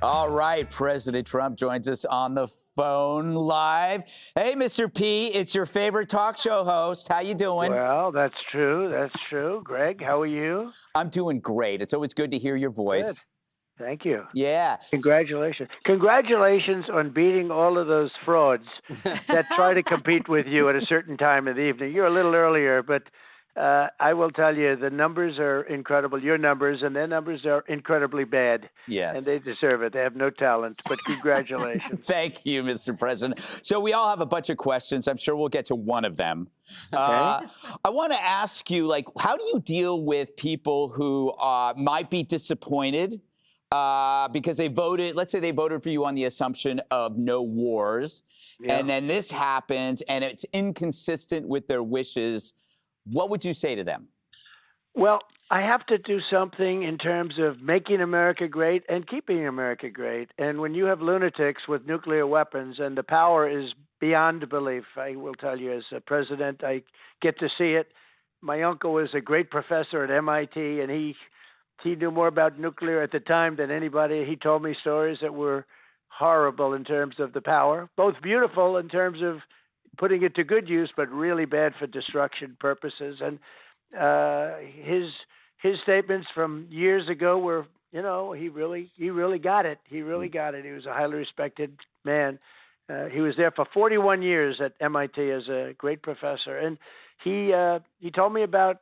All right, President Trump joins us on the phone live. Hey, Mr. P, it's your favorite talk show host. How you doing? Well, that's true. That's true. Greg, how are you? I'm doing great. It's always good to hear your voice. Good. Thank you. Yeah. Congratulations. Congratulations on beating all of those frauds that try to compete with you at a certain time of the evening. You're a little earlier, but I will tell you the numbers are incredible. Your numbers and their numbers are incredibly bad. Yes. And they deserve it. They have no talent, but congratulations. Thank you, Mr. President. So we all have a bunch of questions. I'm sure we'll get to one of them. Okay. I want to ask you, how do you deal with people who might be disappointed because they voted, let's say they voted for you on the assumption of no wars, and then this happens and it's inconsistent with their wishes? What would you say to them? Well, I have to do something in terms of making America great and keeping America great. And when you have lunatics with nuclear weapons and the power is beyond belief, I will tell you as a president, I get to see it. My uncle was a great professor at MIT, and he knew more about nuclear at the time than anybody. He told me stories that were horrible in terms of the power, both beautiful in terms of putting it to good use, but really bad for destruction purposes. And his statements from years ago were, he really got it. He really got it. He was a highly respected man. He was there for 41 years at MIT as a great professor, and he told me about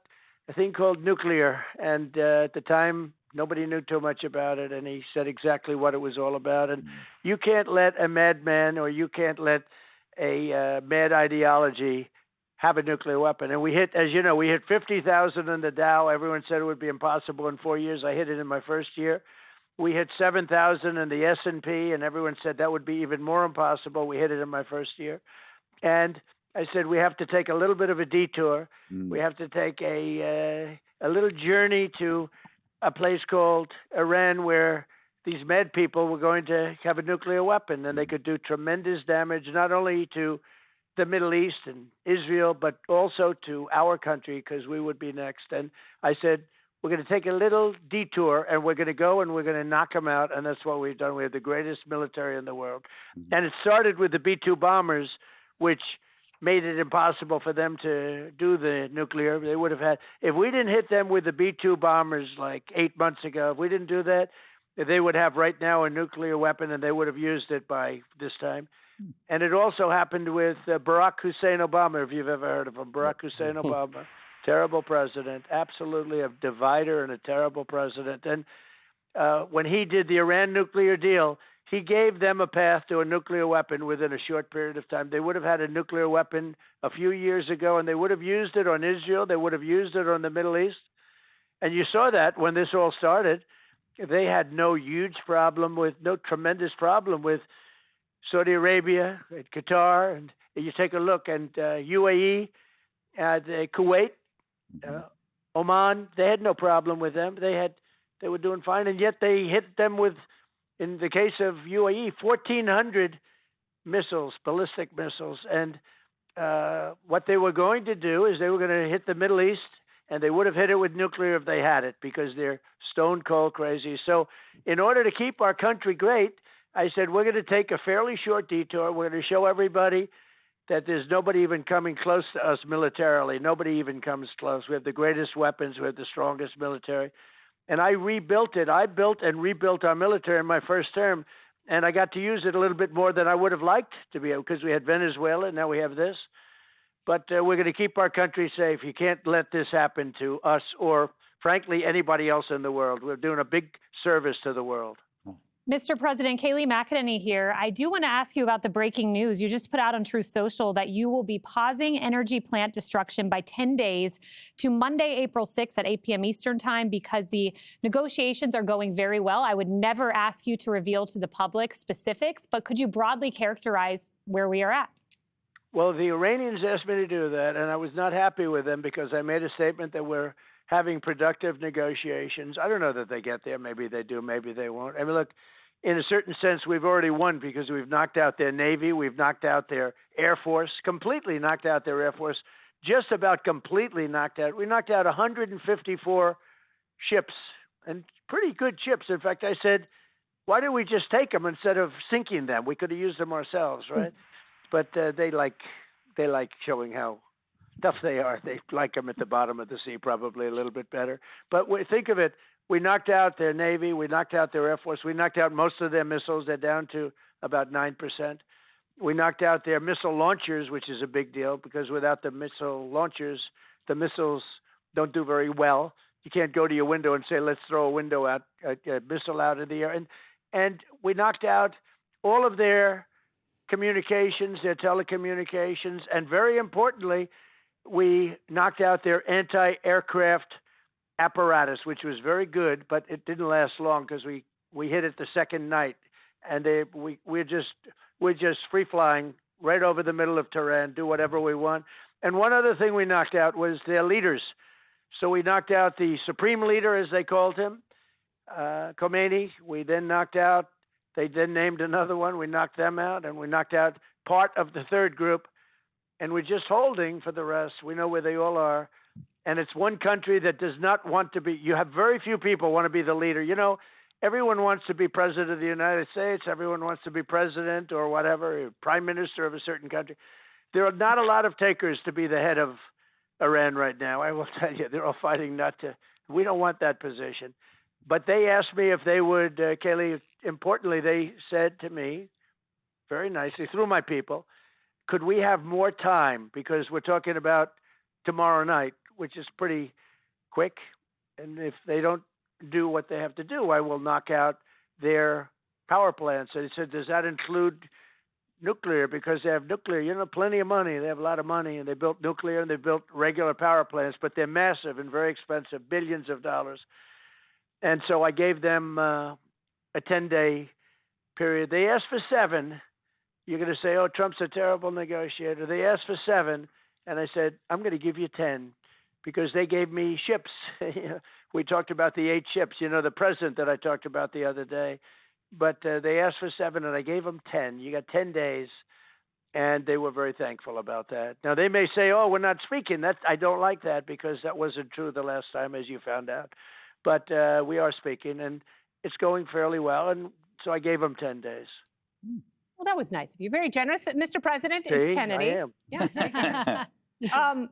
a thing called nuclear. And at the time, nobody knew too much about it, and he said exactly what it was all about. And you can't let a madman, or you can't let a mad ideology have a nuclear weapon. And we hit, as you know, we hit 50,000 in the Dow. Everyone said it would be impossible in 4 years. I hit it in my first year. We hit 7,000 in the S&P, and everyone said that would be even more impossible. We hit it in my first year. And I said, we have to take a little bit of a detour. We have to take a little journey to a place called Iran, where these mad people were going to have a nuclear weapon, and they could do tremendous damage, not only to the Middle East and Israel, but also to our country, because we would be next. And I said, we're going to take a little detour, and we're going to go and we're going to knock them out. And that's what we've done. We have the greatest military in the world. And it started with the B-2 bombers, which made it impossible for them to do the nuclear. They would have had, if we didn't hit them with the B-2 bombers like 8 months ago, if we didn't do that, they would have right now a nuclear weapon, and they would have used it by this time. And it also happened with Barack Hussein Obama, if you've ever heard of him. Barack Hussein Obama, terrible president, absolutely a divider and a terrible president. And when he did the Iran nuclear deal, he gave them a path to a nuclear weapon within a short period of time. They would have had a nuclear weapon a few years ago, and they would have used it on Israel. They would have used it on the Middle East. And you saw that when this all started. They had no tremendous problem with Saudi Arabia, and Qatar, and you take a look, and UAE, Kuwait, Oman. They had no problem with them. They were doing fine, and yet they hit them with, in the case of UAE, 1,400 missiles, ballistic missiles. And what they were going to do is they were going to hit the Middle East, and they would have hit it with nuclear if they had it, because they're stone cold crazy. So in order to keep our country great, I said, we're going to take a fairly short detour. We're going to show everybody that there's nobody even coming close to us militarily. Nobody even comes close. We have the greatest weapons. We have the strongest military. And I rebuilt it. I built and rebuilt our military in my first term, and I got to use it a little bit more than I would have liked to be able, because we had Venezuela, and now we have this. But we're going to keep our country safe. You can't let this happen to us or, frankly, anybody else in the world. We're doing a big service to the world. Mr. President, Kayleigh McEnany here. I do want to ask you about the breaking news. You just put out on Truth Social that you will be pausing energy plant destruction by 10 days to Monday, April 6th at 8 p.m. Eastern time, because the negotiations are going very well. I would never ask you to reveal to the public specifics, but could you broadly characterize where we are at? Well, the Iranians asked me to do that, and I was not happy with them, because I made a statement that we're having productive negotiations. I don't know that they get there. Maybe they do. Maybe they won't. I mean, look, in a certain sense, we've already won, because we've knocked out their Navy. We've knocked out their Air Force, completely knocked out their Air Force, just about completely knocked out. We knocked out 154 ships, and pretty good ships. In fact, I said, why did we just take them instead of sinking them? We could have used them ourselves, right? But they like showing how tough they are. They like them at the bottom of the sea, probably a little bit better. But think of it. We knocked out their Navy. We knocked out their Air Force. We knocked out most of their missiles. They're down to about 9%. We knocked out their missile launchers, which is a big deal because without the missile launchers, the missiles don't do very well. You can't go to your window and say, let's throw a missile out of the air. And we knocked out all of their communications, their telecommunications, and very importantly, we knocked out their anti-aircraft apparatus, which was very good, but it didn't last long because we hit it the second night, and we're just free flying right over the middle of Tehran, do whatever we want. And one other thing we knocked out was their leaders. So we knocked out the supreme leader, as they called him, Khomeini. We then knocked out. They then named another one. We knocked them out, and we knocked out part of the third group. And we're just holding for the rest. We know where they all are. And it's one country that does not want to be. You have very few people want to be the leader. You know, everyone wants to be president of the United States. Everyone wants to be president or whatever, prime minister of a certain country. There are not a lot of takers to be the head of Iran right now. I will tell you, they're all fighting not to. We don't want that position. But they asked me if they would, Kayleigh, importantly, they said to me very nicely through my people, could we have more time? Because we're talking about tomorrow night, which is pretty quick. And if they don't do what they have to do, I will knock out their power plants. And he said, does that include nuclear? Because they have nuclear, you know, plenty of money. They have a lot of money, and they built nuclear and they built regular power plants, but they're massive and very expensive, billions of dollars. And so I gave them a 10-day period. They asked for 7. You're going to say, oh, Trump's a terrible negotiator. They asked for 7, and I said, I'm going to give you 10 because they gave me ships. We talked about the 8 ships, you know, the president that I talked about the other day. But they asked for 7, and I gave them 10. You got 10 days, and they were very thankful about that. Now, they may say, oh, we're not speaking. I don't like that because that wasn't true the last time, as you found out. But we are speaking, and it's going fairly well, and so I gave them 10 days. Well, that was nice of you. Very generous. Mr. President, See, it's Kennedy. I am.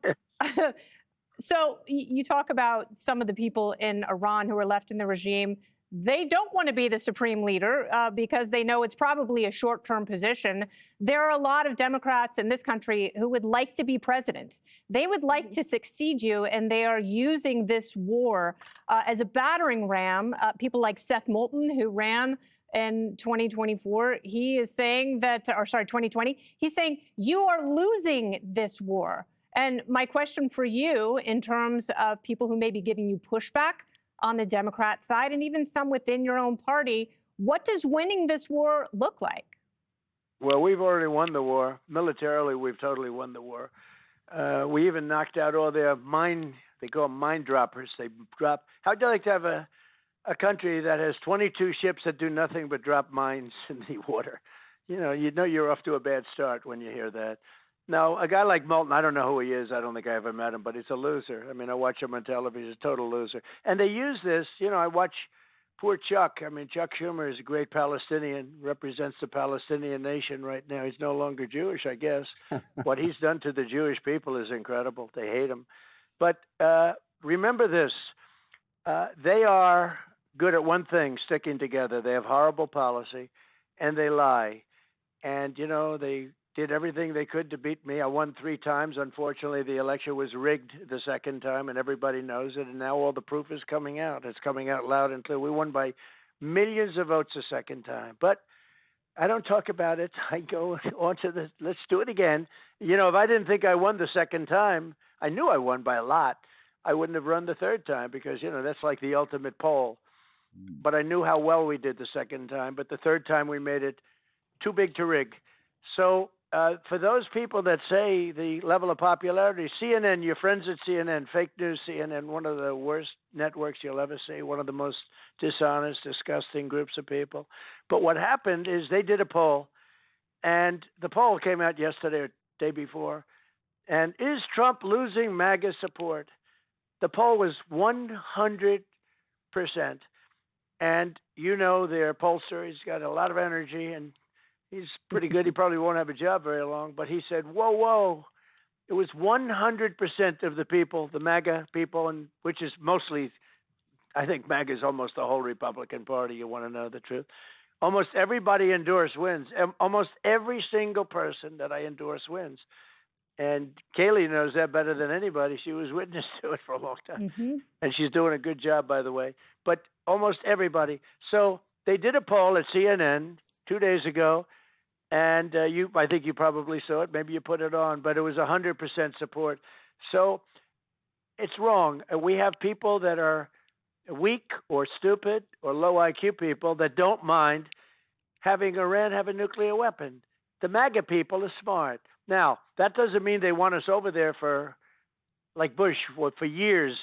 Yeah. So you talk about some of the people in Iran who are left in the regime. They don't want to be the supreme leader because they know it's probably a short-term position. There are a lot of Democrats in this country who would like to be president. They would like to succeed you, and they are using this war as a battering ram. People like Seth Moulton, who ran in 2024, he is saying that, or sorry, 2020, he's saying you are losing this war. And my question for you, in terms of people who may be giving you pushback on the Democrat side and even some within your own party, what does winning this war look like? Well, we've already won the war. Militarily, we've totally won the war. We even knocked out all their they call them mine droppers. They drop. How'd you like to have a country that has 22 ships that do nothing but drop mines in the water? You know you're off to a bad start when you hear that. Now, a guy like Moulton, I don't know who he is. I don't think I ever met him, but he's a loser. I mean, I watch him on television. He's a total loser. And they use this, you know, I watch poor Chuck. I mean, Chuck Schumer is a great Palestinian, represents the Palestinian nation right now. He's no longer Jewish, I guess. What he's done to the Jewish people is incredible. They hate him. But remember this. They are good at one thing, sticking together. They have horrible policy, and they lie. And, you know, they did everything they could to beat me. I won 3 times. Unfortunately, the election was rigged the second time, and everybody knows it. And now all the proof is coming out. It's coming out loud and clear. We won by millions of votes the second time. But I don't talk about it. I go on to let's do it again. You know, if I didn't think I won the second time, I knew I won by a lot. I wouldn't have run the third time because, you know, that's like the ultimate poll. But I knew how well we did the second time. But the third time we made it too big to rig. So for those people that say the level of popularity, CNN, your friends at CNN, fake news CNN, one of the worst networks you'll ever see, one of the most dishonest, disgusting groups of people. But what happened is they did a poll, and the poll came out yesterday or day before, and is Trump losing MAGA support? The poll was 100%. And you know their pollster. He's got a lot of energy, and he's pretty good. He probably won't have a job very long. But he said, whoa, whoa. It was 100% of the people, the MAGA people, and which is mostly, I think MAGA is almost the whole Republican Party. You want to know the truth. Almost everybody endorsed wins. Almost every single person that I endorse wins. And Kayleigh knows that better than anybody. She was witness to it for a long time. And she's doing a good job, by the way. But almost everybody. So they did a poll at CNN 2 days ago. And I think you probably saw it. Maybe you put it on. But it was 100% support. So it's wrong. We have people that are weak or stupid or low IQ people that don't mind having Iran have a nuclear weapon. The MAGA people are smart. Now, that doesn't mean they want us over there for, like Bush, for years,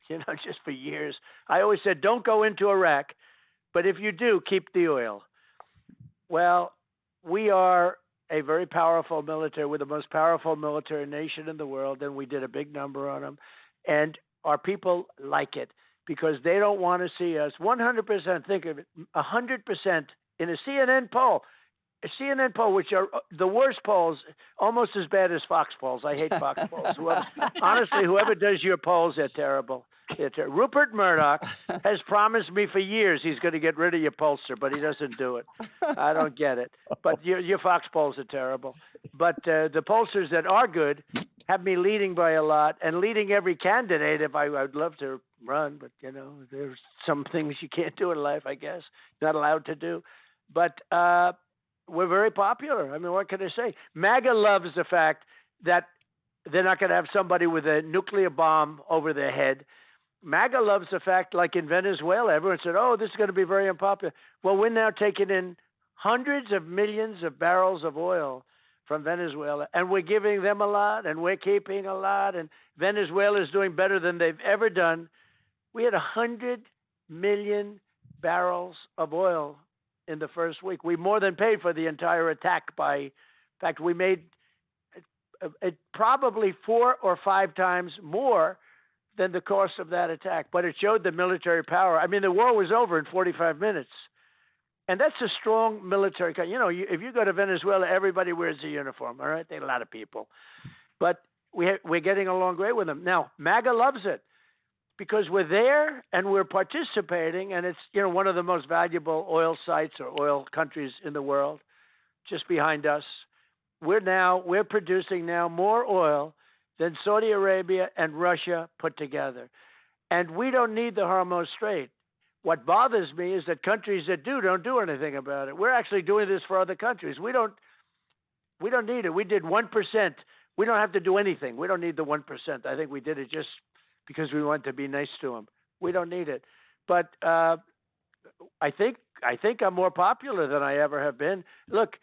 just for years. I always said, don't go into Iraq, but if you do, keep the oil. Well, we are a very powerful military. We're the most powerful military nation in the world, and we did a big number on them. And our people like it because they don't want to see us 100%. Think of it, 100% in a CNN poll. A CNN poll, which are the worst polls, almost as bad as Fox polls. I hate Fox polls. Honestly, whoever does your polls, they're terrible. Rupert Murdoch has promised me for years he's going to get rid of your pollster, but he doesn't do it. I don't get it. But your Fox polls are terrible. But the pollsters that are good have me leading by a lot and leading every candidate. If I'd love to run, but there's some things you can't do in life, I guess, not allowed to do. But we're very popular. I mean, what can I say? MAGA loves the fact that they're not going to have somebody with a nuclear bomb over their head. MAGA loves the fact, like in Venezuela, everyone said, oh, this is going to be very unpopular. Well, we're now taking in hundreds of millions of barrels of oil from Venezuela, and we're giving them a lot, and we're keeping a lot, and Venezuela is doing better than they've ever done. We had 100 million barrels of oil in the first week. We more than paid for the entire attack in fact, we made it probably 4 or 5 times more than the cost of that attack. But it showed the military power. I mean, the war was over in 45 minutes. And that's a strong military. If you go to Venezuela, everybody wears a uniform, all right? There are a lot of people. But we're getting along great with them. Now, MAGA loves it because we're there and we're participating, and it's one of the most valuable oil sites or oil countries in the world, just behind us. We're producing now more oil than Saudi Arabia and Russia put together. And we don't need the Hormuz Strait. What bothers me is that countries that don't do anything about it. We're actually doing this for other countries. We don't need it. We did 1%. We don't have to do anything. We don't need the 1%. I think we did it just because we want to be nice to them. We don't need it. But I think I'm more popular than I ever have been. Look,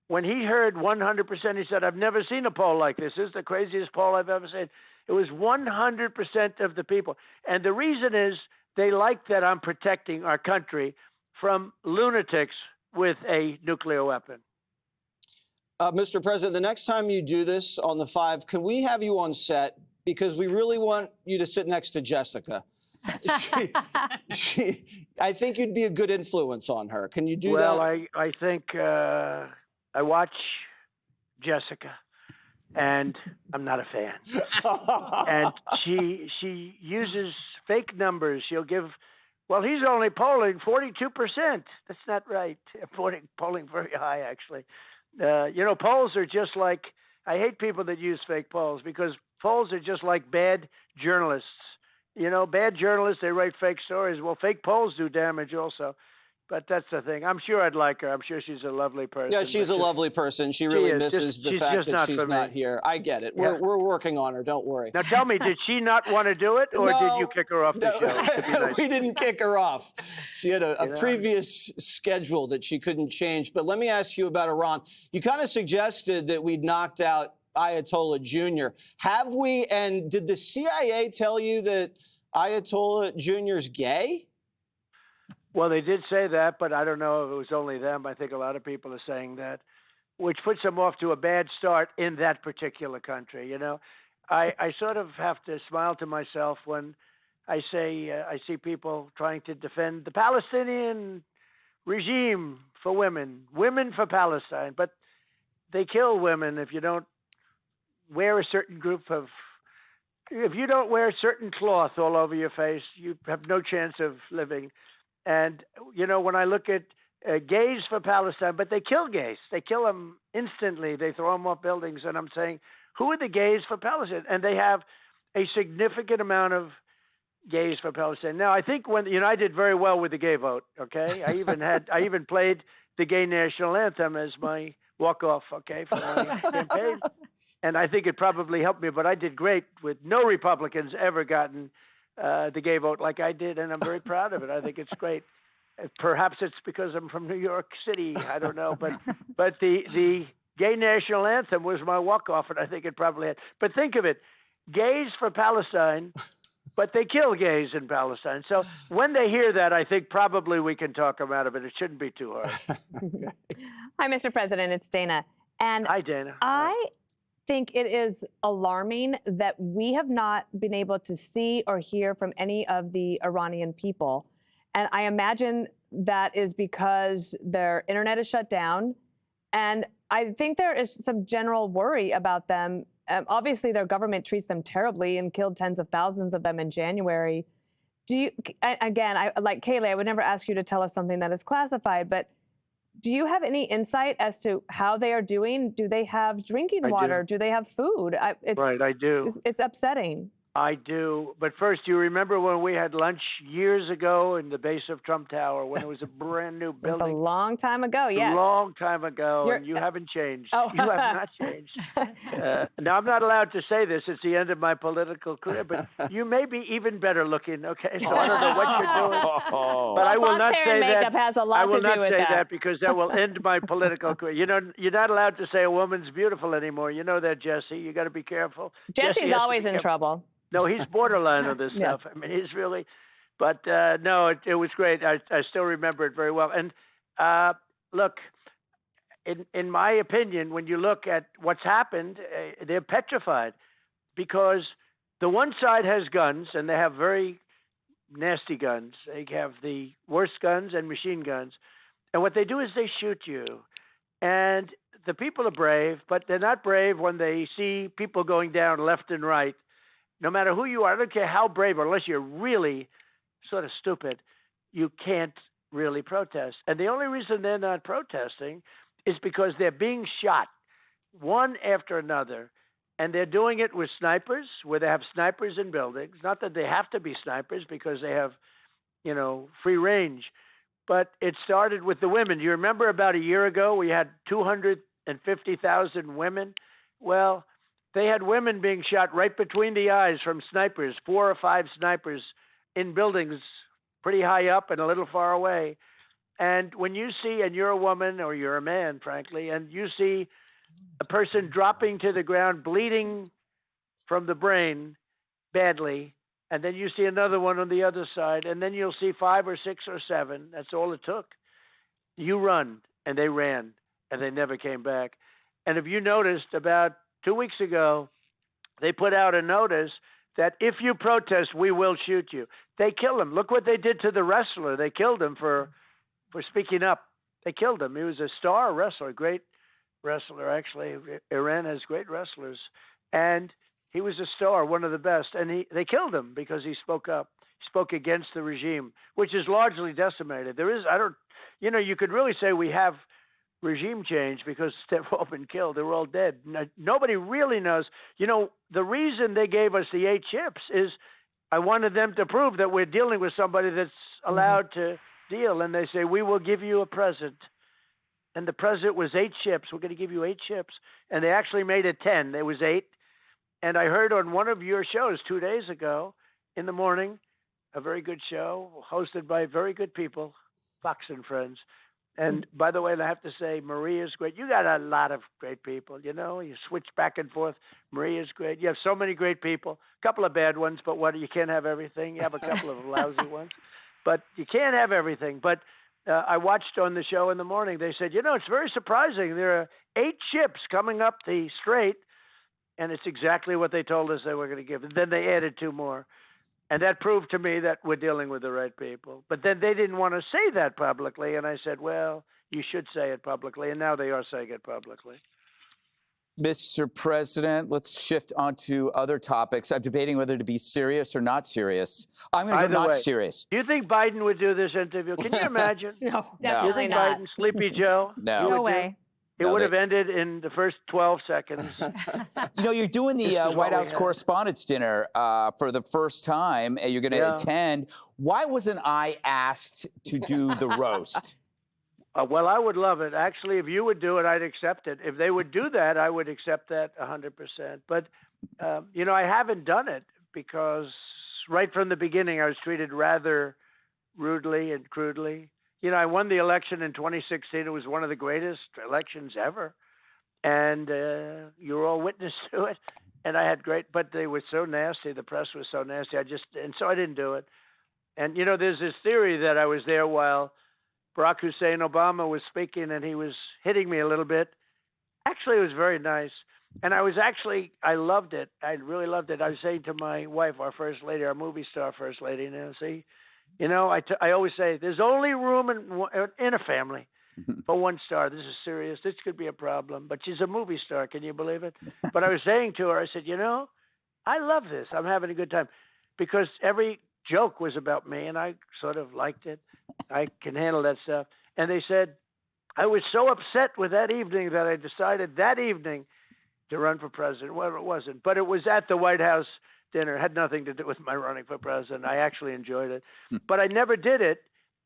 when he heard 100%, he said, I've never seen a poll like this. This is the craziest poll I've ever seen. It was 100% of the people. And the reason is they like that I'm protecting our country from lunatics with a nuclear weapon. Mr. President, the next time you do this on the 5, can we have you on set? Because we really want you to sit next to Jessica. I think you'd be a good influence on her. Can you do that? Well, I think I watch Jessica, and I'm not a fan. And she uses fake numbers. She'll give, well, he's only polling 42%. That's not right. Polling very high, actually. Polls are just like, I hate people that use fake polls because polls are just like bad journalists. Bad journalists, they write fake stories. Well, fake polls do damage also. But that's the thing. I'm sure I'd like her. I'm sure she's a lovely person. Yeah, she's a lovely person. She really misses the fact that she's not here. I get it. Yeah. We're working on her. Don't worry. Now tell me, did she not want to do it, or did you kick her off the show? Nice. We didn't kick her off. She had a previous schedule that she couldn't change. But let me ask you about Iran. You kind of suggested that we'd knocked out Ayatollah Jr. Have we? And did the CIA tell you that Ayatollah Jr. is gay? Well, they did say that, but I don't know if it was only them. I think a lot of people are saying that, which puts them off to a bad start in that particular country. I sort of have to smile to myself when I say I see people trying to defend the Palestinian regime for women, women for Palestine, but they kill women if you don't wear a certain if you don't wear a certain cloth all over your face, you have no chance of living. And, when I look at gays for Palestine, but they kill gays. They kill them instantly. They throw them off buildings. And I'm saying, who are the gays for Palestine? And they have a significant amount of gays for Palestine. Now, I think I did very well with the gay vote, okay? I even played the gay national anthem as my walk-off, okay, for my campaign. And I think it probably helped me, but I did great with no Republicans ever gotten the gay vote like I did, and I'm very proud of it. I think it's great. Perhaps it's because I'm from New York City. I don't know, but the gay national anthem was my walk-off, and I think it probably had. But think of it, gays for Palestine, but they kill gays in Palestine. So when they hear that, I think probably we can talk them out of it. It shouldn't be too hard. Hi, Mr. President. It's Dana. And Hi, Dana. I think it is alarming that we have not been able to see or hear from any of the Iranian people. And I imagine that is because their internet is shut down. And I think there is some general worry about them. Obviously, their government treats them terribly and killed tens of thousands of them in January. Like Kayleigh, I would never ask you to tell us something that is classified, but do you have any insight as to how they are doing? Do they have drinking water? Do they have food? Right, I do. It's upsetting. I do. But first, do you remember when we had lunch years ago in the base of Trump Tower when it was a brand new building? It was a long time ago, yes. A long time ago, and you haven't changed. Oh. You have not changed. Now, I'm not allowed to say this. It's the end of my political career, but you may be even better looking, okay? So I don't know what you're doing. But I will not say makeup that. has a lot I will to do not with say that. that because that will end my political career. You're not allowed to say a woman's beautiful anymore. You know that, Jesse. You got to be careful. Jesse's always in trouble. No, he's borderline on this Yes. stuff. I mean, he's really, but no, it was great. I still remember it very well. And look, in my opinion, when you look at what's happened, they're petrified because the one side has guns and they have very nasty guns. They have the worst guns and machine guns. And what they do is they shoot you. And the people are brave, but they're not brave when they see people going down left and right. No matter who you are, I don't care how brave, unless you're really sort of stupid, you can't really protest. And the only reason they're not protesting is because they're being shot one after another. And they're doing it with snipers, where they have snipers in buildings. Not that they have to be snipers because they have, free range. But it started with the women. You remember about a year ago, we had 250,000 women? Well, they had women being shot right between the eyes from snipers, 4 or 5 snipers in buildings pretty high up and a little far away. And when you see, and you're a woman or you're a man, frankly, and you see a person dropping to the ground, bleeding from the brain badly, and then you see another one on the other side, and then you'll see 5 or 6 or 7. That's all it took. You run, and they ran, and they never came back. And if you noticed, about 2 weeks ago, they put out a notice that if you protest, we will shoot you. They killed him. Look what they did to the wrestler. They killed him for speaking up. They killed him. He was a star wrestler, great wrestler, actually. Iran has great wrestlers. And he was a star, one of the best. And they killed him because he spoke up. He spoke against the regime, which is largely decimated. You could really say we have regime change because they've all been killed. They're all dead. Nobody really knows. The reason they gave us the 8 ships is I wanted them to prove that we're dealing with somebody that's allowed to deal. And they say, we will give you a present. And the present was 8 ships. We're going to give you 8 ships. And they actually made it 10. There was 8. And I heard on one of your shows 2 days ago in the morning, a very good show hosted by very good people, Fox and Friends. And by the way, I have to say, Maria's great. You got a lot of great people, you switch back and forth. Maria's great. You have so many great people, a couple of bad ones, but you can't have everything. You have a couple of lousy ones, but you can't have everything. But I watched on the show in the morning. They said, it's very surprising. There are 8 ships coming up the strait, and it's exactly what they told us they were going to give. And then they added 2 more. And that proved to me that we're dealing with the right people. But then they didn't want to say that publicly. And I said, well, you should say it publicly. And now they are saying it publicly. Mr. President, let's shift on to other topics. I'm debating whether to be serious or not serious. I'm going to go not serious. Do you think Biden would do this interview? Can you imagine? No, Do you definitely think not. Biden, Sleepy Joe? No. No way. It would have ended in the first 12 seconds. You know, you're doing the what White we House had. Correspondents' Dinner for the first time, and you're going to attend. Why wasn't I asked to do the roast? Well, I would love it. Actually, if you would do it, I'd accept it. If they would do that, I would accept that 100%. But, you know, I haven't done it because right from the beginning, I was treated rather rudely and crudely. You know, I won the election in 2016. It was one of the greatest elections ever. And you were all witness to it. And I had but they were so nasty. The press was so nasty. And so I didn't do it. And, you know, there's this theory that I was there while Barack Hussein Obama was speaking and he was hitting me a little bit. Actually, it was very nice. And I loved it. I really loved it. I was saying to my wife, our first lady, our movie star first lady, Nancy, you know, I always say there's only room in a family for one star. This is serious. This could be a problem. But she's a movie star. Can you believe it? But I was saying to her, I said, you know, I love this. I'm having a good time. Because every joke was about me, and I sort of liked it. I can handle that stuff. And they said, I was so upset with that evening that I decided that evening to run for president. Well, it wasn't. But it was at the White House dinner. It had nothing to do with my running for president. I actually enjoyed it. But I never did it.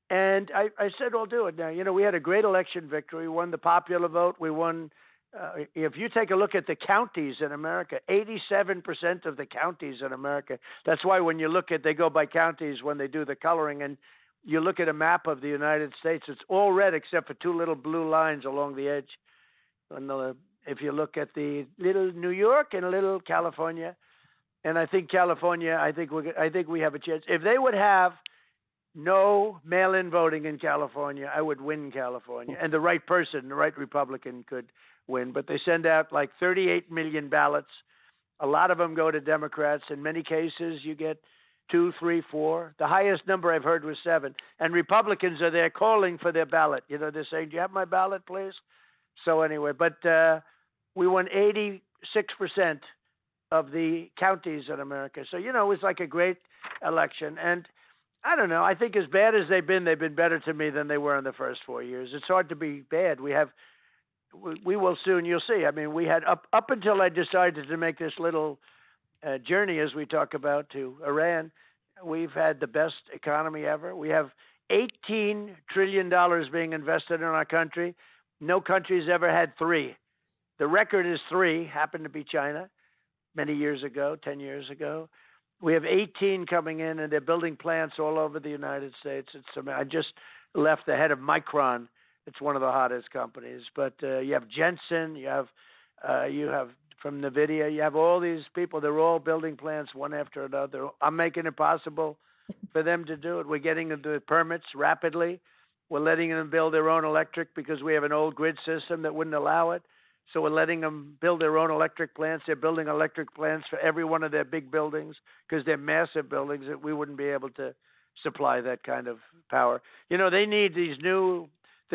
And I said, I'll do it now. You know, we had a great election victory. We won the popular vote. We won. If you take a look at the counties in America, 87% of the counties in America. That's why when you look at, they go by counties when they do the coloring, and you look at a map of the United States, it's all red except for two little blue lines along the edge. And if you look at the little New York and little California, and I think California, I think we have a chance. If they would have no mail-in voting in California, I would win California, and the right person, the right Republican could win. But they send out like 38 million ballots. A lot of them go to Democrats. In many cases, you get 2, 3, 4. The highest number I've heard was 7. And Republicans are there calling for their ballot. You know, they're saying, do you have my ballot, please? So anyway, but we won 86% of the counties in America. So, you know, it was like a great election. And I don't know. I think as bad as they've been better to me than they were in the first 4 years. It's hard to be bad. We will soon, you'll see. I mean, we had up until I decided to make this little journey, as we talk about, to Iran, we've had the best economy ever. We have $18 trillion being invested in our country. No country's ever had 3. The record is 3, happened to be China many years ago, 10 years ago. We have 18 coming in, and they're building plants all over the United States. I just left the head of Micron. It's one of the hottest companies. But you have Jensen, you have from NVIDIA, you have all these people. They're all building plants one after another. I'm making it possible for them to do it. We're getting them the permits rapidly. We're letting them build their own electric because we have an old grid system that wouldn't allow it. So we're letting them build their own electric plants. They're building electric plants for every one of their big buildings because they're massive buildings that we wouldn't be able to supply that kind of power. You know, they need the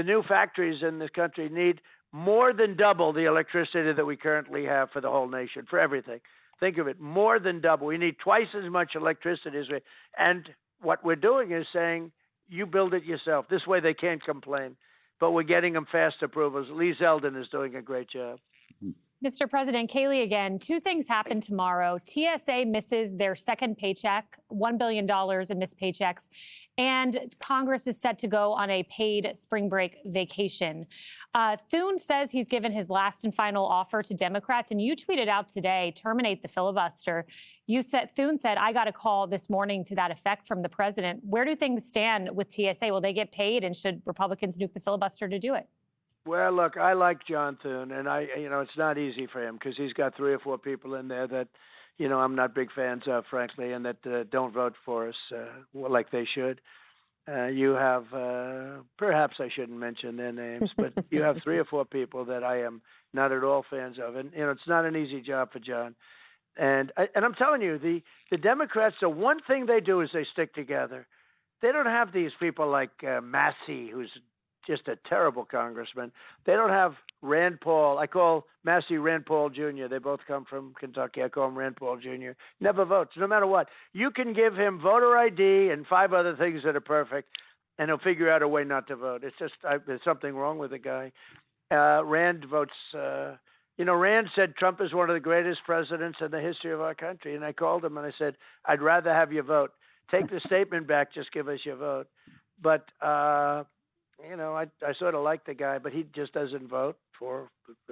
new factories in this country need more than double the electricity that we currently have for the whole nation, for everything. Think of it, more than double. We need twice as much electricity as and what we're doing is saying, you build it yourself. This way they can't complain. But we're getting them fast approvals. Lee Zeldin is doing a great job. Mr. President, Kayleigh again. 2 things happen tomorrow. TSA misses their second paycheck, $1 billion in missed paychecks, and Congress is set to go on a paid spring break vacation. Thune says he's given his last and final offer to Democrats, and you tweeted out today, terminate the filibuster. Thune said, I got a call this morning to that effect from the president. Where do things stand with TSA? Will they get paid, and should Republicans nuke the filibuster to do it? Well, look, I like John Thune, and it's not easy for him because he's got 3 or 4 people in there that, I'm not big fans of, frankly, and that don't vote for us like they should. You have, perhaps I shouldn't mention their names, but you have 3 or 4 people that I am not at all fans of, and it's not an easy job for John. And I'm telling you, the Democrats, the one thing they do is they stick together. They don't have these people like Massey, who's just a terrible congressman. They don't have Rand Paul. I call Massey Rand Paul Jr. They both come from Kentucky. I call him Rand Paul Jr. Never votes, no matter what. You can give him voter ID and 5 other things that are perfect, and he'll figure out a way not to vote. It's just there's something wrong with the guy. Rand votes. Rand said Trump is one of the greatest presidents in the history of our country. And I called him and I said, I'd rather have you vote. Take the statement back. Just give us your vote. But, I sort of like the guy, but he just doesn't vote for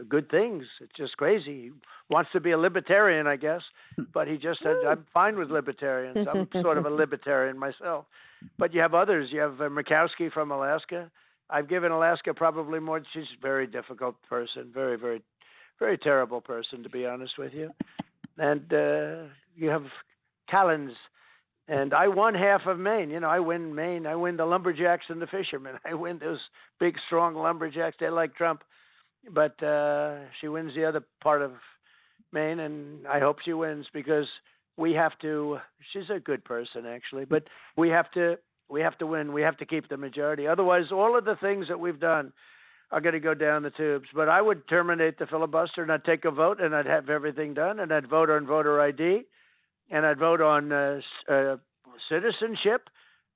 good things. It's just crazy. He wants to be a libertarian, I guess. But he just said, I'm fine with libertarians. I'm sort of a libertarian myself. But you have others. You have Murkowski from Alaska. I've given Alaska probably more. She's a very difficult person. Very, very very terrible person, to be honest with you. And you have Collins. And I won half of Maine. I win Maine. I win the lumberjacks and the fishermen. I win those big, strong lumberjacks. They like Trump. But she wins the other part of Maine, and I hope she wins because we have to – she's a good person, actually. But we have to win. We have to keep the majority. Otherwise, all of the things that we've done – are going to go down the tubes. But I would terminate the filibuster, and I'd take a vote, and I'd have everything done, and I'd vote on voter ID, and I'd vote on citizenship.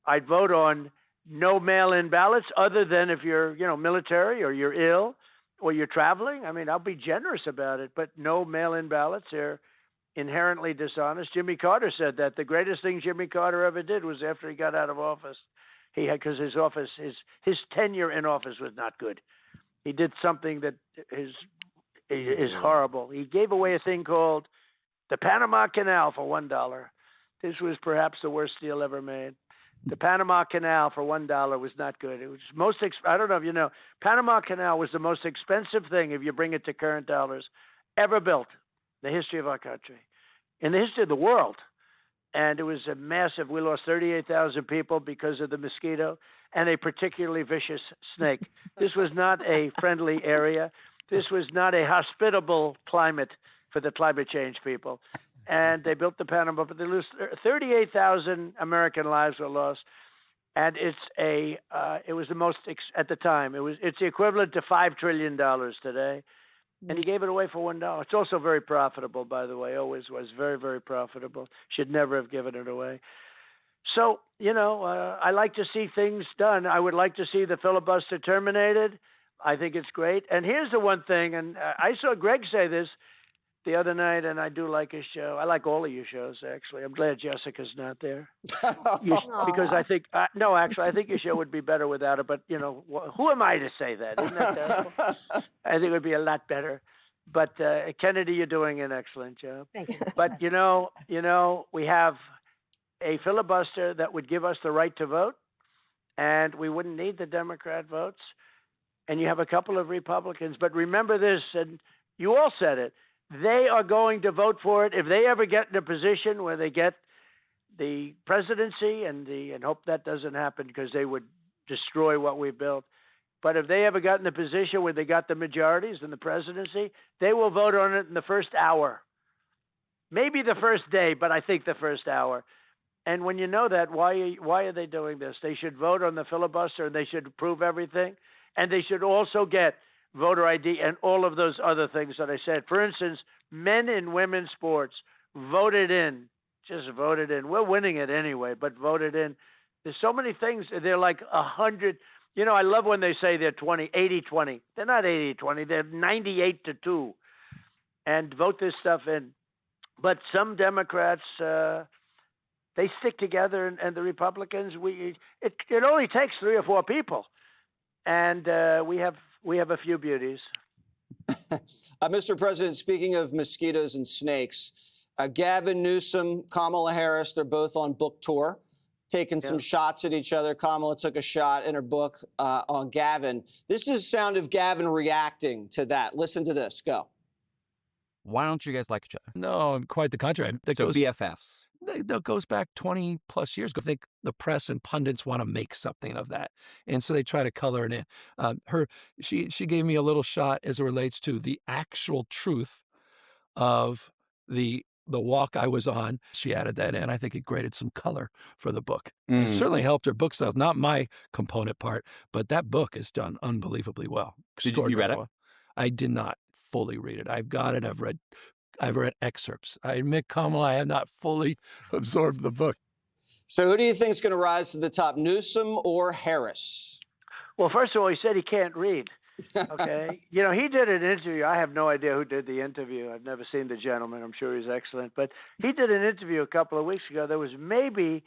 I'd vote on no mail-in ballots other than if you're, military or you're ill or you're traveling. I mean, I'll be generous about it, but no mail-in ballots. They're inherently dishonest. Jimmy Carter said that. The greatest thing Jimmy Carter ever did was after he got out of office. He had, because his tenure in office was not good. He did something that is horrible. He gave away a thing called the Panama Canal for $1. This was perhaps the worst deal ever made. The Panama Canal for $1 was not good. It was I don't know if you know, Panama Canal was the most expensive thing, if you bring it to current dollars, ever built in the history of our country, in the history of the world. And it was a massive, we lost 38,000 people because of the mosquito and a particularly vicious snake. This was not a friendly area. This was not a hospitable climate for the climate change people. And they built the Panama, but they lost 38,000 American lives were lost. And it was the most, at the time, it's the equivalent to $5 trillion today. And he gave it away for $1. It's also very profitable, by the way. Always was very, very profitable. Should never have given it away. So, I like to see things done. I would like to see the filibuster terminated. I think it's great. And here's the one thing, and I saw Greg say this the other night, and I do like his show. I like all of your shows, actually. I'm glad Jessica's not there. Because I think, I think your show would be better without her. But, who am I to say that? Isn't that terrible? I think it would be a lot better. But, Kennedy, you're doing an excellent job. Thank you. But, we have a filibuster that would give us the right to vote, and we wouldn't need the Democrat votes. And you have a couple of Republicans. But remember this, and you all said it, they are going to vote for it if they ever get in a position where they get the presidency, and hope that doesn't happen because they would destroy what we built. But if they ever got in a position where they got the majorities in the presidency, they will vote on it in the first hour. Maybe the first day, but I think the first hour. And when you know that, why are they doing this? They should vote on the filibuster, and they should approve everything. And they should also get voter ID and all of those other things that I said. For instance, men and women's sports voted in. Just voted in. We're winning it anyway, but voted in. There's so many things. They're like 100. I love when they say they're 80-20. They're not 80-20. They're 98-2. And vote this stuff in. But some Democrats, they stick together, and the Republicans, it only takes 3 or 4 people. And we have a few beauties. Mr. President, speaking of mosquitoes and snakes, Gavin Newsom, Kamala Harris, they're both on book tour, taking some shots at each other. Kamala took a shot in her book on Gavin. This is sound of Gavin reacting to that. Listen to this. Go. Why don't you guys like each other? No, quite the contrary. So BFFs. That goes back 20 plus years ago. I think the press and pundits want to make something of that. And so they try to color it in. She gave me a little shot as it relates to the actual truth of the the walk I was on. She added that in. I think it graded some color for the book. It certainly helped her book sales. Not my component part, but that book is done unbelievably well. Did you read it? Well. I did not fully read it. I've got it. I've read excerpts. I admit, Kamala, I have not fully absorbed the book. So who do you think is going to rise to the top, Newsom or Harris? Well, first of all, he said he can't read. Okay. You know, he did an interview. I have no idea who did the interview. I've never seen the gentleman. I'm sure he's excellent. But he did an interview a couple of weeks ago that was maybe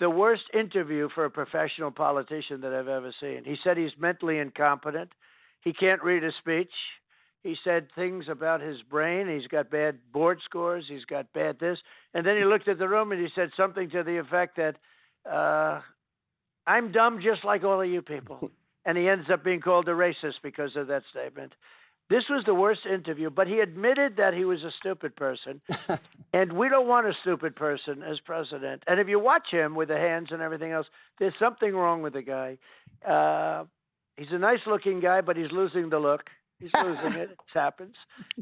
the worst interview for a professional politician that I've ever seen. He said he's mentally incompetent. He can't read a speech. He said things about his brain. He's got bad board scores. He's got bad this. And then he looked at the room and he said something to the effect that, I'm dumb just like all of you people. And he ends up being called a racist because of that statement. This was the worst interview, but he admitted that he was a stupid person. And we don't want a stupid person as president. And if you watch him with the hands and everything else, there's something wrong with the guy. He's a nice-looking guy, but he's losing the look. He's losing it. It happens.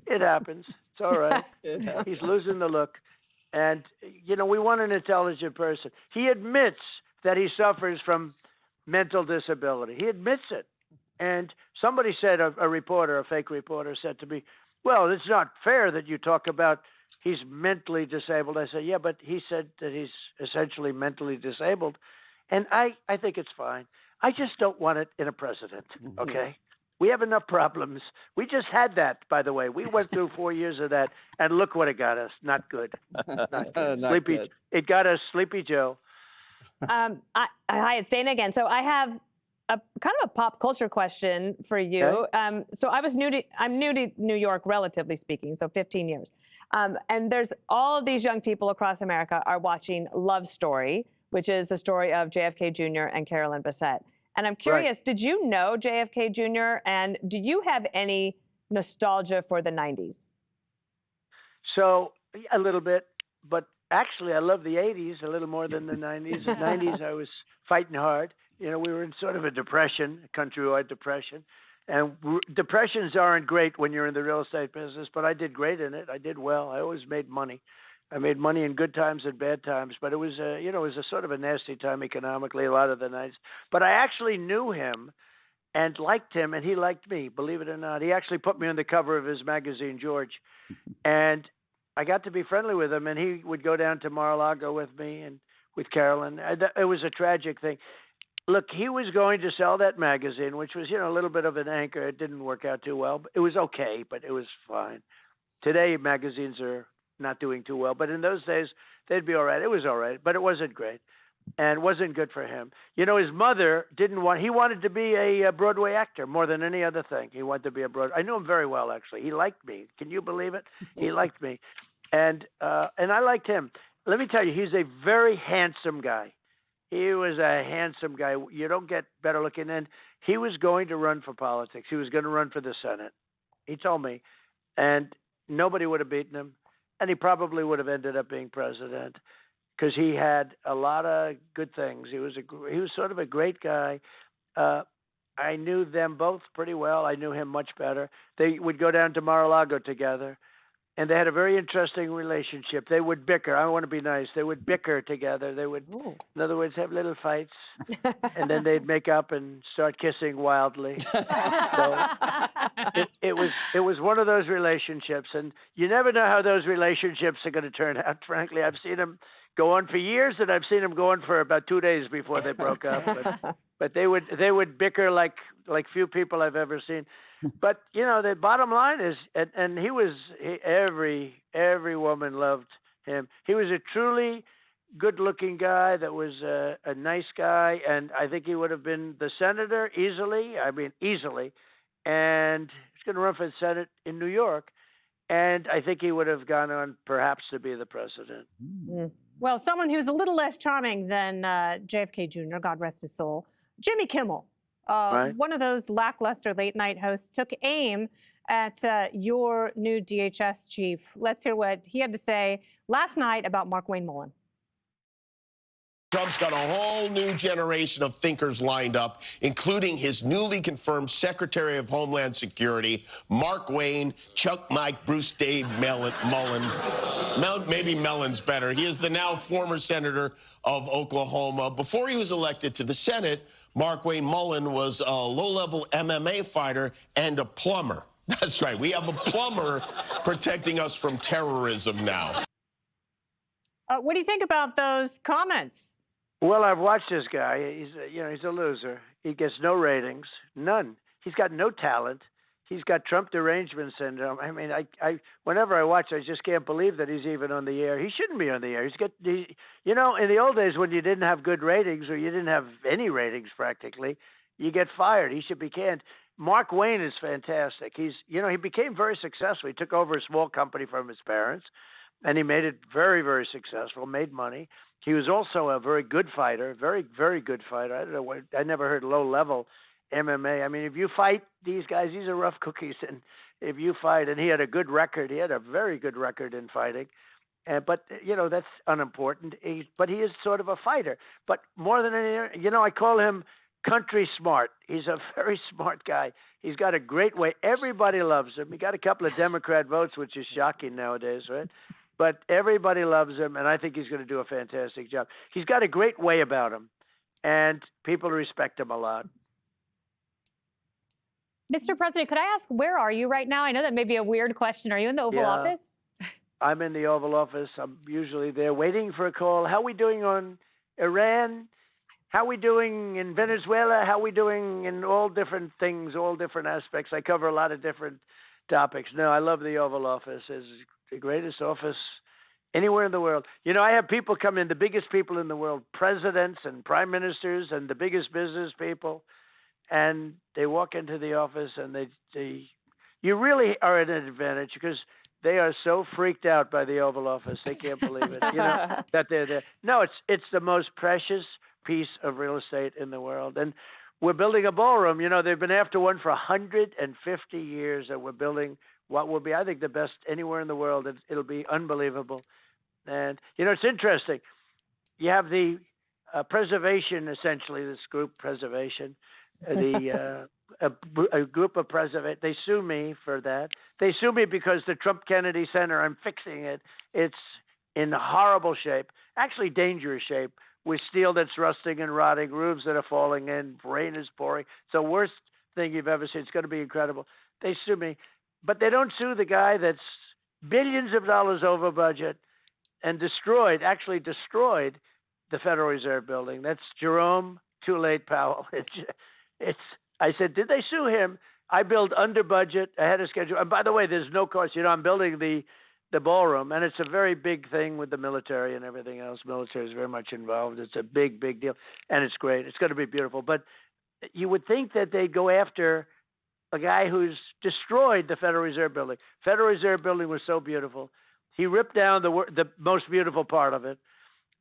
It happens. It's all right. He's losing the look. And, you know, we want an intelligent person. He admits that he suffers from mental disability. He admits it. And somebody said, a reporter, a fake reporter said to me, well, it's not fair that you talk about he's mentally disabled. I said, yeah, but he said that he's essentially mentally disabled. And I think it's fine. I just don't want it in a president, okay? We have enough problems. We just had that, by the way. We went through 4 years of that, and look what it got us. Not good. Not good. Not good. It got us Sleepy Joe. Hi, it's Dana again. So I have a kind of a pop culture question for you. Okay. So I'm new to New York, relatively speaking, so 15 years. And there's all of these young people across America are watching Love Story, which is the story of JFK Jr. and Carolyn Bessette. And I'm curious, Did you know JFK Jr. and do you have any nostalgia for the 90s? So a little bit, but actually I love the 80s a little more than the 90s. The 90s I was fighting hard. You know, we were in sort of a depression, a countrywide depression. And depressions aren't great when you're in the real estate business, but I did great in it. I did well. I always made money. I made money in good times and bad times, but it was it was a sort of a nasty time economically a lot of the nights. But I actually knew him and liked him, and he liked me, believe it or not. He actually put me on the cover of his magazine, George. And I got to be friendly with him, and he would go down to Mar-a-Lago with me and with Carolyn. It was a tragic thing. Look, he was going to sell that magazine, which was, a little bit of an anchor. It didn't work out too well. It was okay, but it was fine. Today, magazines are not doing too well, but in those days, they'd be all right. It was all right, but it wasn't great and wasn't good for him. His mother he wanted to be a Broadway actor more than any other thing. He wanted to be a Broadway. I knew him very well, actually. He liked me. Can you believe it? He liked me. And I liked him. Let me tell you, he's a very handsome guy. He was a handsome guy. You don't get better looking. And he was going to run for politics. He was going to run for the Senate. He told me. And nobody would have beaten him. And he probably would have ended up being president because he had a lot of good things. He was sort of a great guy. I knew them both pretty well. I knew him much better. They would go down to Mar-a-Lago together, and they had a very interesting relationship. They would bicker. I want to be nice. They would bicker together. They would, in other words, have little fights, and then they'd make up and start kissing wildly. So it was one of those relationships, and you never know how those relationships are going to turn out. Frankly, I've seen them go on for years, and I've seen them go on for about 2 days before they broke up. But they would bicker like few people I've ever seen. But the bottom line is, and every woman loved him. He was a truly good-looking guy that was a nice guy, and I think he would have been the senator easily. I mean, easily. And he's going to run for the Senate in New York, and I think he would have gone on perhaps to be the president. Well, someone who's a little less charming than JFK Jr., God rest his soul, Jimmy Kimmel. Right. One of those lackluster late-night hosts took aim at your new DHS chief. Let's hear what he had to say last night about Mark Wayne Mullen. Trump's got a whole new generation of thinkers lined up, including his newly confirmed Secretary of Homeland Security, Mark Wayne, Chuck Mike, Bruce Dave Mullen. Maybe Mellon's better. He is the now former senator of Oklahoma. Before he was elected to the Senate, Mark Wayne Mullen was a low-level MMA fighter and a plumber. That's right. We have a plumber protecting us from terrorism now. What do you think about those comments? Well, I've watched this guy. He's a loser. He gets no ratings, none. He's got no talent. He's got Trump derangement syndrome. I mean, I whenever I watch, I just can't believe that he's even on the air. He shouldn't be on the air. In the old days when you didn't have good ratings or you didn't have any ratings practically, you get fired. He should be canned. Mark Wayne is fantastic. He became very successful. He took over a small company from his parents, and he made it very, very successful, made money. He was also a very good fighter, very, very good fighter. I don't know. I never heard low-level MMA. I mean, if you fight these guys, these are rough cookies. And if you fight, and he had a good record, he had a very good record in fighting. But that's unimportant. But he is sort of a fighter. But more than anything, I call him country smart. He's a very smart guy. He's got a great way. Everybody loves him. He got a couple of Democrat votes, which is shocking nowadays, right? But everybody loves him, and I think he's going to do a fantastic job. He's got a great way about him, and people respect him a lot. Mr. President, could I ask, where are you right now? I know that may be a weird question. Are you in the Oval Office? I'm in the Oval Office. I'm usually there waiting for a call. How are we doing on Iran? How are we doing in Venezuela? How are we doing in all different things, all different aspects? I cover a lot of different topics. No, I love the Oval Office. It's the greatest office anywhere in the world. I have people come in, the biggest people in the world, presidents and prime ministers and the biggest business people. And they walk into the office and you really are at an advantage because they are so freaked out by the Oval Office. They can't believe it, that they're there. No, it's the most precious piece of real estate in the world. And we're building a ballroom. They've been after one for 150 years, and we're building what will be, I think, the best anywhere in the world. It'll be unbelievable. And, it's interesting. You have the preservation, essentially, this group, preservation, a group of preservation. They sue me for that. They sue me because the Trump Kennedy Center, I'm fixing it. It's in horrible shape, actually dangerous shape, with steel that's rusting and rotting, roofs that are falling in, rain is pouring. It's the worst thing you've ever seen. It's going to be incredible. They sue me. But they don't sue the guy that's billions of dollars over budget and destroyed the Federal Reserve building. That's Jerome Too Late Powell. I said, did they sue him? I build under budget, ahead of schedule. And by the way, there's no cost. I'm building the ballroom, and it's a very big thing with the military and everything else. Military is very much involved. It's a big, big deal, and it's great. It's going to be beautiful. But you would think that they'd go after a guy who's destroyed the Federal Reserve building. Federal Reserve building was so beautiful. He ripped down the most beautiful part of it.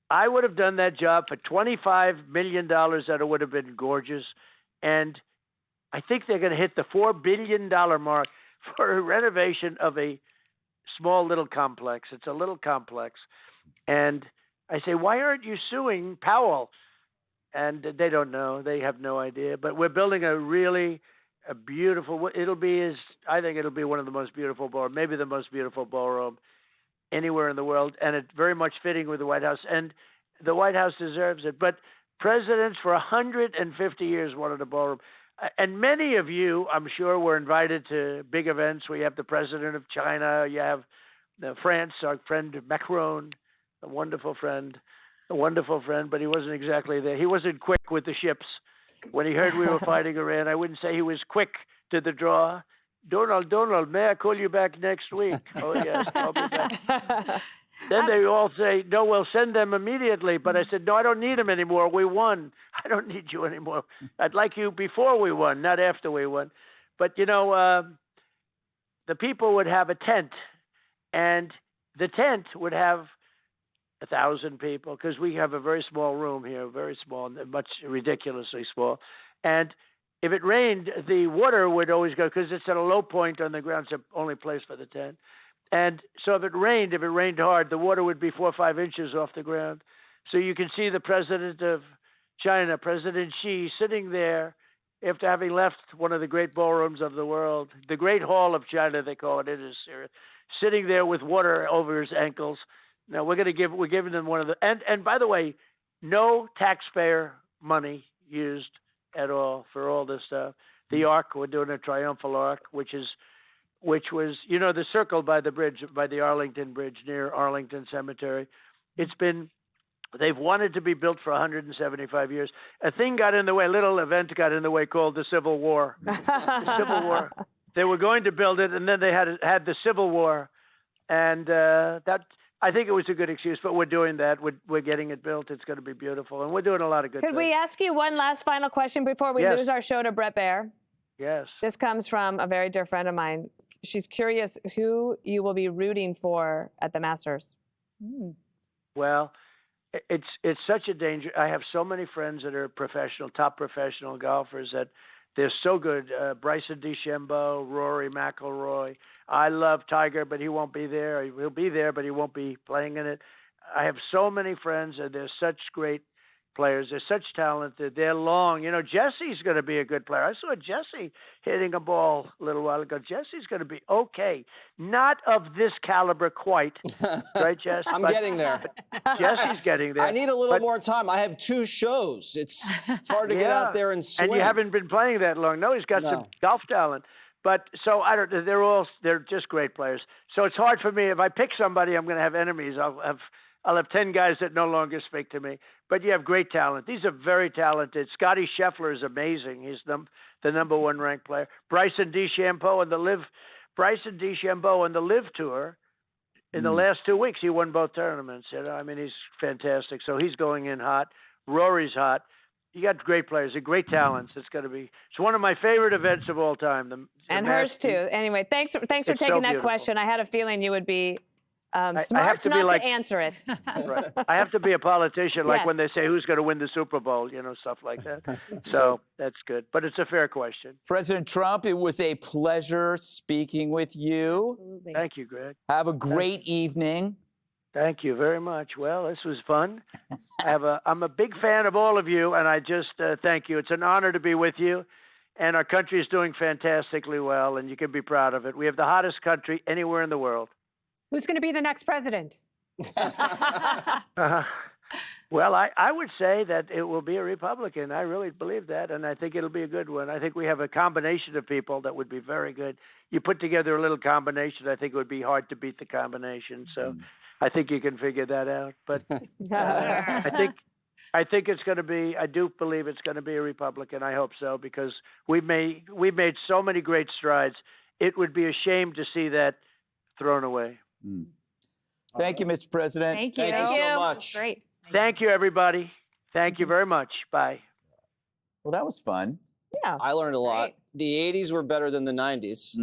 I would have done that job for $25 million. That it would have been gorgeous. And I think they're going to hit the $4 billion mark for a renovation of a small little complex. It's a little complex. And I say, why aren't you suing Powell? And they don't know. They have no idea. But we're building a beautiful, I think it'll be one of the most beautiful ballrooms, maybe the most beautiful ballroom anywhere in the world. And it's very much fitting with the White House. And the White House deserves it. But presidents for 150 years wanted a ballroom. And many of you, I'm sure, were invited to big events where you have the president of China, you have France, our friend Macron, a wonderful friend, but he wasn't exactly there. He wasn't quick with the ships. When he heard we were fighting Iran, I wouldn't say he was quick to the draw. Donald, may I call you back next week? Oh, yes, I'll be back. Then they all say, no, we'll send them immediately. But I said, no, I don't need them anymore. We won. I don't need you anymore. I'd like you before we won, not after we won. But, the people would have a tent, and the tent would have 1,000 people because we have a very small room here, very small, much ridiculously small. And if it rained, the water would always go because it's at a low point on the ground. It's the only place for the tent. And so if it rained hard, the water would be 4 or 5 inches off the ground. So you can see the president of China, President Xi, sitting there after having left one of the great ballrooms of the world, the Great Hall of China, they call it. It is serious. Sitting there with water over his ankles. Now we're giving them one of the and by the way, no taxpayer money used at all for all this stuff. The Ark, we're doing a triumphal arc, which was the circle by the bridge, by the Arlington Bridge near Arlington Cemetery. They've wanted to be built for 175 years. A thing got in the way, a little event got in the way called the Civil War. The Civil War. They were going to build it, and then they had the Civil War, and that I think it was a good excuse. But we're doing that. We're getting it built. It's going to be beautiful, and we're doing a lot of good things. Could we ask you one last final question before we lose our show to Brett Baer? Yes. This comes from a very dear friend of mine. She's curious who you will be rooting for at the Masters. Well, it's such a danger. I have so many friends that are top professional golfers that they're so good. Bryson DeChambeau, Rory McIlroy. I love Tiger, but he won't be there. He'll be there, but he won't be playing in it. I have so many friends, and they're such great players. They're such talented. They're long. Jesse's going to be a good player. I saw Jesse hitting a ball a little while ago. Jesse's going to be okay. Not of this caliber quite, right, Jesse? I'm getting there. Jesse's getting there. I need a little more time. I have 2 shows. It's hard to get out there and swing. And you haven't been playing that long. No, he's got some golf talent. But so I don't. They're just great players. So it's hard for me. If I pick somebody, I'm going to have enemies. I'll have 10 guys that no longer speak to me. But you have great talent. These are very talented. Scotty Scheffler is amazing. He's the number 1 ranked player. Bryson DeChambeau on the Live Tour. In the last 2 weeks, he won both tournaments. He's fantastic. So he's going in hot. Rory's hot. You got great players and great talents. It's one of my favorite events of all time. And hers too. Anyway, thanks for taking that question. I had a feeling you would be smart to answer it. Right. I have to be a politician, like when they say who's going to win the Super Bowl, stuff like that. So that's good. But it's a fair question. President Trump, it was a pleasure speaking with you. Absolutely. Thank you, Greg. Have a great evening. Thank you very much. Well, this was fun. I'm a big fan of all of you, and I just thank you. It's an honor to be with you. And our country is doing fantastically well, and you can be proud of it. We have the hottest country anywhere in the world. Who's going to be the next president? Well, I would say that it will be a Republican. I really believe that, and I think it'll be a good one. I think we have a combination of people that would be very good. You put together a little combination, I think it would be hard to beat the combination. So I think you can figure that out. But I think it's going to be. I do believe it's going to be a Republican. I hope so, because we've made so many great strides. It would be a shame to see that thrown away. Thank you, Mr. President. Thank you. Thank you so much. Great. Thank you, everybody. Thank you very much. Bye. Well, that was fun. Yeah. I learned a lot. Right. The 80s were better than the 90s.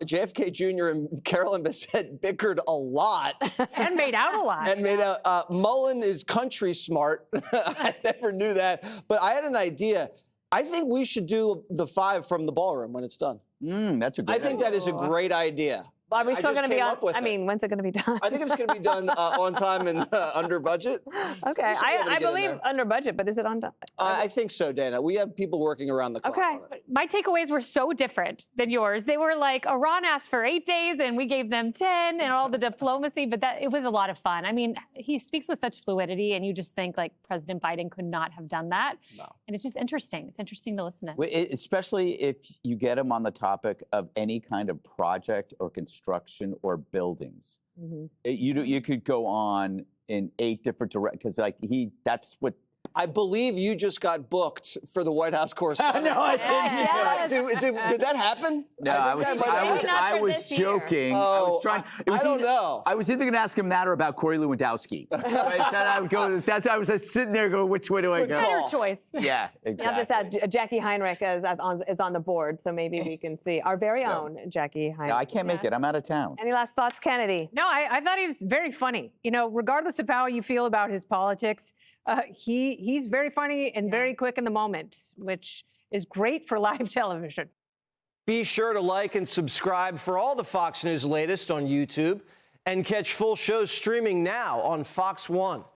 JFK Jr. and Carolyn Bessette bickered a lot. And made out a lot. And made out. Mullen is country smart. I never knew that. But I had an idea. I think we should do the 5 from the ballroom when it's done. That's a great I think that is a great idea. Are we still going to be on? I mean, when's it going to be done? I think it's going to be done on time and under budget. Okay, I believe under budget, but is it on time? I think so, Dana. We have people working around the clock. Okay. My takeaways were so different than yours. They were like, Iran asked for 8 days and we gave them 10 and all the diplomacy, but it was a lot of fun. I mean, he speaks with such fluidity and you just think like President Biden could not have done that. No. And it's just interesting. It's interesting to listen to. Especially if you get him on the topic of any kind of project or construction or buildings. You could go on in 8 different directions, because that's what. I believe you just got booked for the White House Correspondents. No, I didn't. Did that happen? No, I was joking. I was trying. I don't know. I was either going to ask him that or about Corey Lewandowski. So I said I would go. I was just sitting there going, which way do I go? Better choice. Yeah, exactly. I'll just add Jackie Heinrich is on the board, so maybe we can see our very own Jackie Heinrich. Yeah, I can't make it. I'm out of town. Any last thoughts, Kennedy? No, I thought he was very funny. Regardless of how you feel about his politics, he's very funny and very quick in the moment, which is great for live television. Be sure to like and subscribe for all the Fox News latest on YouTube, and catch full shows streaming now on Fox One.